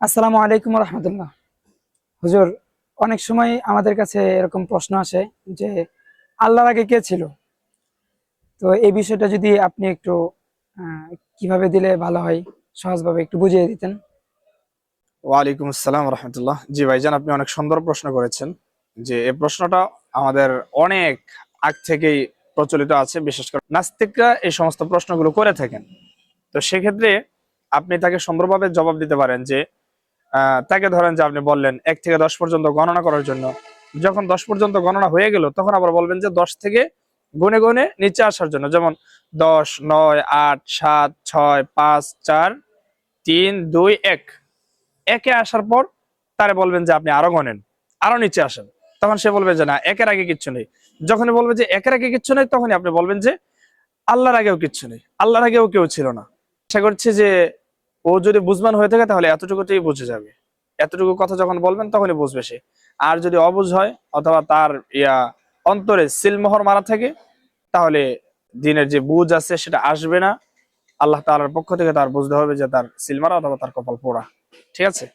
আসসালামু আলাইকুম রহমতুল্লাহ। হুজুর, অনেক সময় আমাদের কাছে এরকম প্রশ্ন আসে যে আল্লাহর আগে কে ছিল। তো এই বিষয়টা যদি আপনি একটু আহ, কিভাবে দিলে ভালো হয়, সহজভাবে একটু বুঝিয়ে দিতেন। ওয়ালাইকুম আসসালাম রহমতুল্লাহ। জি ভাইজান, আপনি অনেক সুন্দর প্রশ্ন করেছেন। যে এই প্রশ্নটা আমাদের অনেক আগ থেকেই প্রচলিত আছে, বিশেষ করে নাস্তিকরা এই সমস্ত প্রশ্নগুলো করে থাকেন। তো সেক্ষেত্রে আপনি তাকে সুন্দরভাবে জবাব দিতে পারেন যে তাকে ধরেন যে আপনি বললেন 1 থেকে 10 পর্যন্ত গণনা করার জন্য। যখন 10 পর্যন্ত গণনা হয়ে গেল তখন আবার বলবেন যে 10 থেকে গুনে গুনে নিচে আসার জন্য, যেমন 10, 9, 8, 7, 6, 5, 4, 3, 2, 1। একে আসার পর তারে বলবেন যে আপনি আরো গণেন, আরো নিচে আসেন। তখন সে বলবে যে না, একের আগে কিচ্ছু নেই। যখনই বলবে যে একের আগে কিচ্ছু নেই, তখনই আপনি বলবেন যে আল্লাহর আগেও কিচ্ছু নেই, আল্লাহর আগেও কেউ ছিল না। আশা করছি যে ও যদি বুঝবান হয়ে থাকে তাহলে এতটুকুতেই বুঝে যাবে। এতটুকু কথা যখন বলবেন তখনই বুঝবে সে। আর যদি অবুঝ হয় অথবা তার অন্তরে সিলমোহর মারা থাকে, তাহলে দিনের যে বুঝ আছে সেটা আসবে না। আল্লাহ তাআলার পক্ষ থেকে তার বুঝতে হবে যে তার সিলমারা অথবা তার কপাল পোড়া। ঠিক আছে।